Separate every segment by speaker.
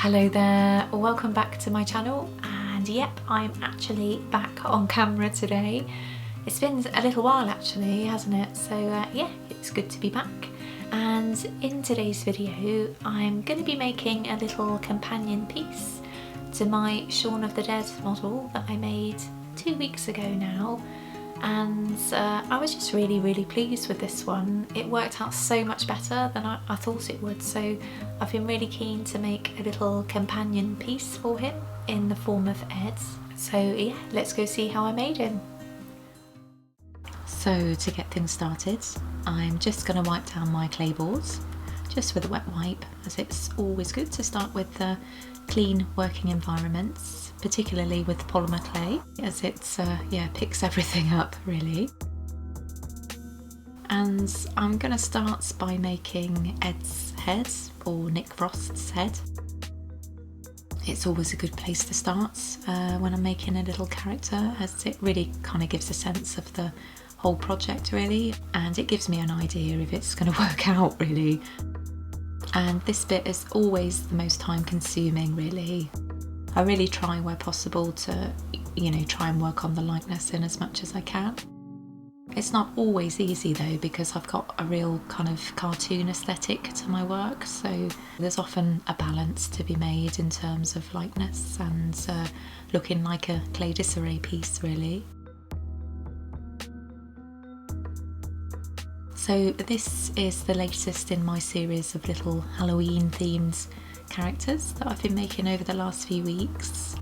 Speaker 1: Hello there, welcome back to my channel, and yep, I'm actually back on camera today. It's been a little while actually, hasn't it? So yeah, it's good to be back. And in today's video I'm going to be making a little companion piece to my Shaun of the Dead model that I made 2 weeks ago now. And I was just really pleased with this one. It worked out so much better than I thought it would, so I've been really keen to make a little companion piece for him in the form of Ed. So yeah, let's go see how I made him. So to get things started, I'm just going to wipe down my clay boards just with a wet wipe, as it's always good to start with clean working environments, particularly with polymer clay, as it's picks everything up really. And I'm going to start by making Ed's head, or Nick Frost's head. It's always a good place to start when I'm making a little character, as it really kind of gives a sense of the whole project really, and it gives me an idea if it's going to work out really. And this bit is always the most time consuming really. I really try where possible to, try and work on the likeness in as much as I can. It's not always easy though, because I've got a real kind of cartoon aesthetic to my work, so there's often a balance to be made in terms of likeness and looking like a clay disarray piece really. So this is the latest in my series of little Halloween themed characters that I've been making over the last few weeks.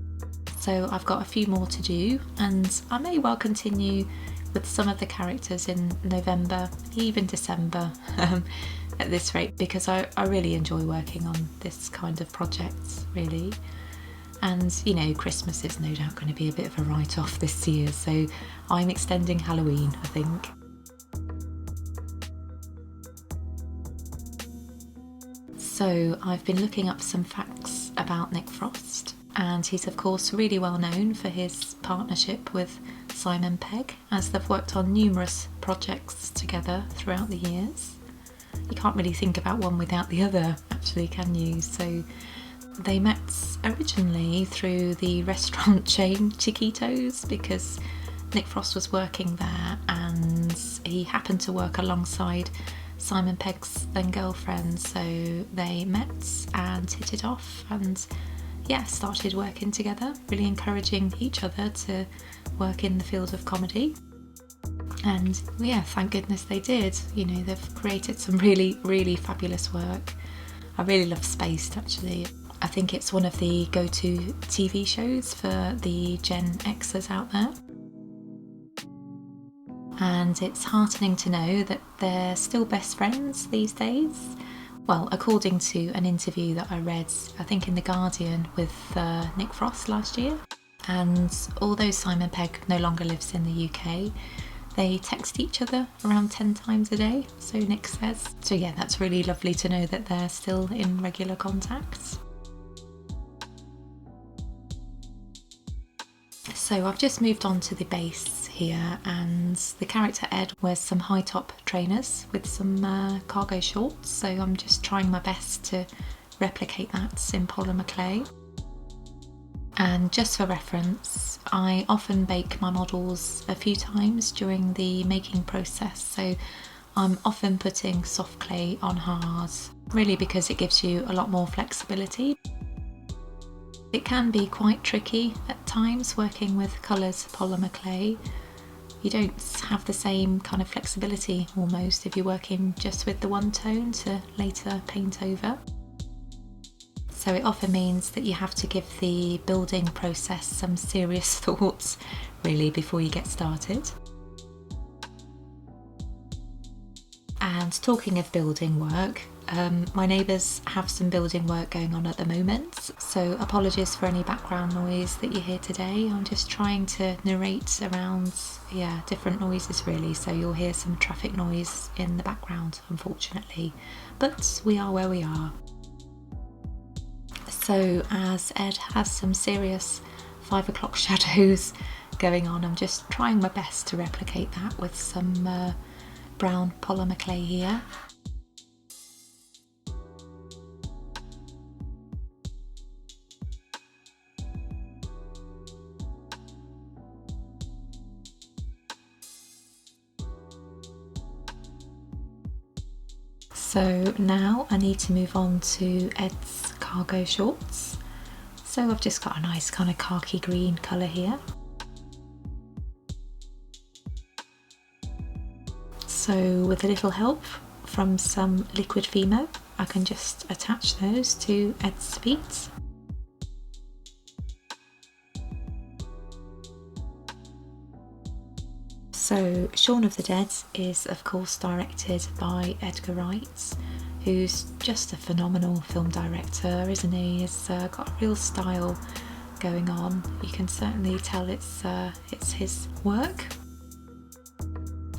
Speaker 1: So I've got a few more to do, and I may well continue with some of the characters in November, even December at this rate, because I really enjoy working on this kind of projects really. And Christmas is no doubt going to be a bit of a write-off this year, so I'm extending Halloween, I think. So I've been looking up some facts about Nick Frost, and he's of course really well known for his partnership with Simon Pegg, as they've worked on numerous projects together throughout the years. You can't really think about one without the other actually, can you? So they met originally through the restaurant chain Chiquitos, because Nick Frost was working there and he happened to work alongside Simon Pegg's then girlfriend, so they met and hit it off and started working together, really encouraging each other to work in the field of comedy. And thank goodness they did. They've created some really fabulous work. I really love Spaced actually. I think it's one of the go-to TV shows for the Gen Xers out there. And it's heartening to know that they're still best friends these days. Well, according to an interview that I read, I think in The Guardian, with Nick Frost last year. And although Simon Pegg no longer lives in the UK, they text each other around 10 times a day, so Nick says. So yeah, that's really lovely to know that they're still in regular contact. So I've just moved on to the base here, and the character Ed wears some high top trainers with some cargo shorts, so I'm just trying my best to replicate that in polymer clay. And just for reference, I often bake my models a few times during the making process, so I'm often putting soft clay on hard, really because it gives you a lot more flexibility. It can be quite tricky at times working with colours polymer clay. You don't have the same kind of flexibility almost if you're working just with the one tone to later paint over. So it often means that you have to give the building process some serious thoughts really before you get started. And talking of building work, my neighbours have some building work going on at the moment, so apologies for any background noise that you hear today. I'm just trying to narrate around different noises really, so you'll hear some traffic noise in the background unfortunately, but we are where we are. So as Ed has some serious 5 o'clock shadows going on, I'm just trying my best to replicate that with some brown polymer clay here. So now I need to move on to Ed's cargo shorts. So I've just got a nice kind of khaki green colour here. So with a little help from some liquid FIMO, I can just attach those to Ed's feet. So Shaun of the Dead is of course directed by Edgar Wright, who's just a phenomenal film director, isn't he? He's got a real style going on. You can certainly tell it's his work.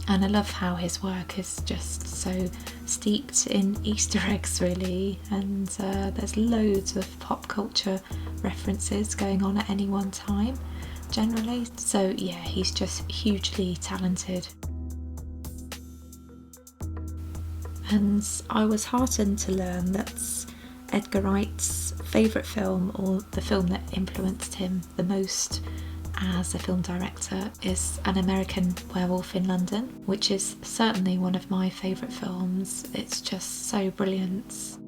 Speaker 1: And I love how his work is just so steeped in Easter eggs really, and there's loads of pop culture references going on at any one time generally. So yeah, he's just hugely talented. And I was heartened to learn that Edgar Wright's favourite film, or the film that influenced him the most as a film director, is An American Werewolf in London, which is certainly one of my favourite films. It's just so brilliant.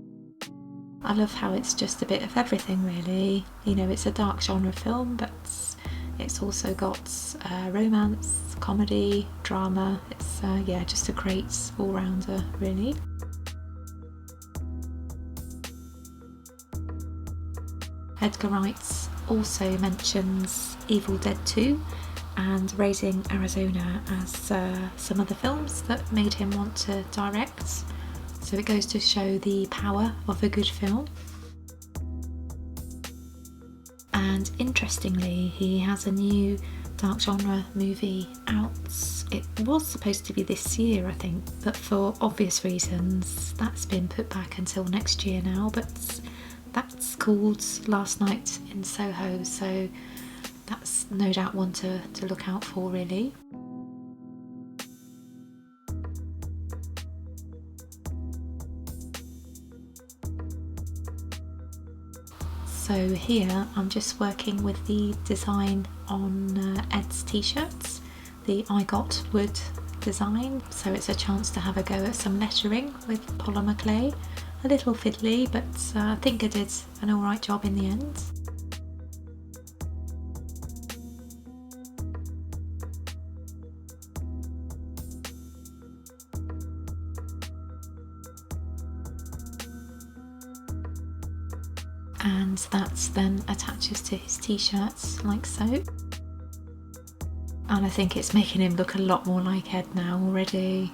Speaker 1: I love how it's just a bit of everything really. You know, it's a dark genre film, but it's also got romance, comedy, drama. It's yeah, just a great all-rounder really. Edgar Wright also mentions Evil Dead 2 and Raising Arizona as some of the films that made him want to direct. So it goes to show the power of a good film. And interestingly, he has a new dark genre movie out. It was supposed to be this year, I think, but for obvious reasons that's been put back until next year now. But that's called Last Night in Soho, so that's no doubt one to look out for really. So here I'm just working with the design on Ed's t-shirts, the I Got Wood design. So it's a chance to have a go at some lettering with polymer clay. A little fiddly, but I think I did an alright job in the end. And that then attaches to his t-shirts like so. And I think it's making him look a lot more like Ed now already.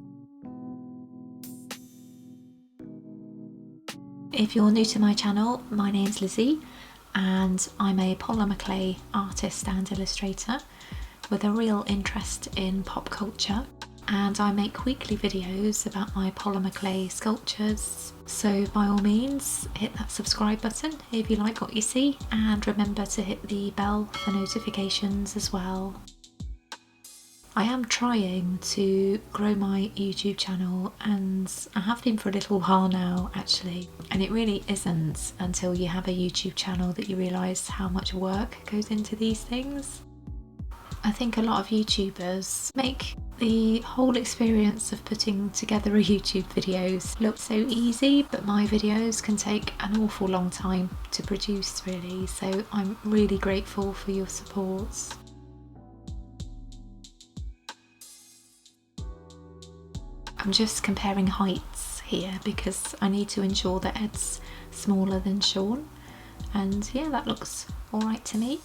Speaker 1: If you're new to my channel, my name's Lizzie and I'm a polymer clay artist and illustrator with a real interest in pop culture, and I make weekly videos about my polymer clay sculptures. So by all means hit that subscribe button if you like what you see, and remember to hit the bell for notifications as well. I am trying to grow my YouTube channel, and I have been for a little while now actually, and it really isn't until you have a YouTube channel that you realise how much work goes into these things. I think a lot of YouTubers make the whole experience of putting together a YouTube videos look so easy, but my videos can take an awful long time to produce really, so I'm really grateful for your support. I'm just comparing heights here because I need to ensure that Ed's smaller than Shaun, and yeah, that looks alright to me.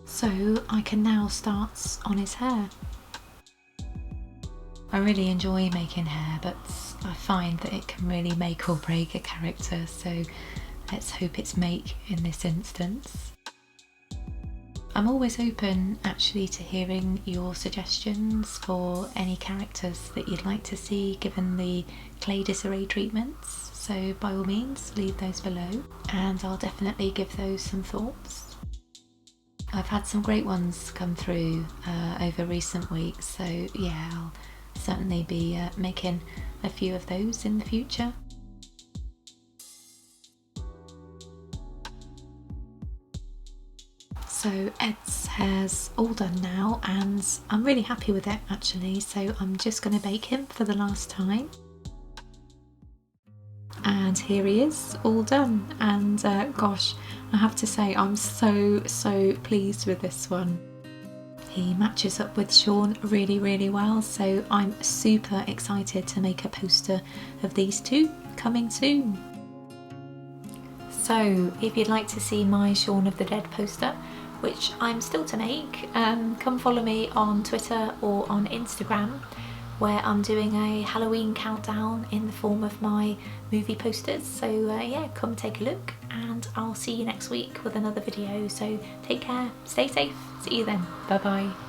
Speaker 1: So I can now start on his hair. I really enjoy making hair, but I find that it can really make or break a character, so let's hope it's make in this instance. I'm always open actually to hearing your suggestions for any characters that you'd like to see given the clay disarray treatments, so by all means leave those below and I'll definitely give those some thoughts. I've had some great ones come through over recent weeks, so yeah, I'll certainly be making a few of those in the future. So Ed's hair's all done now and I'm really happy with it actually, so I'm just going to bake him for the last time. And here he is, all done. And gosh, I have to say I'm so pleased with this one. He matches up with Shaun really well, so I'm super excited to make a poster of these two coming soon. So if you'd like to see my Shaun of the Dead poster, which I'm still to make, come follow me on Twitter or on Instagram, where I'm doing a Halloween countdown in the form of my movie posters. So yeah, come take a look, and I'll see you next week with another video. So take care, stay safe, see you then, bye bye.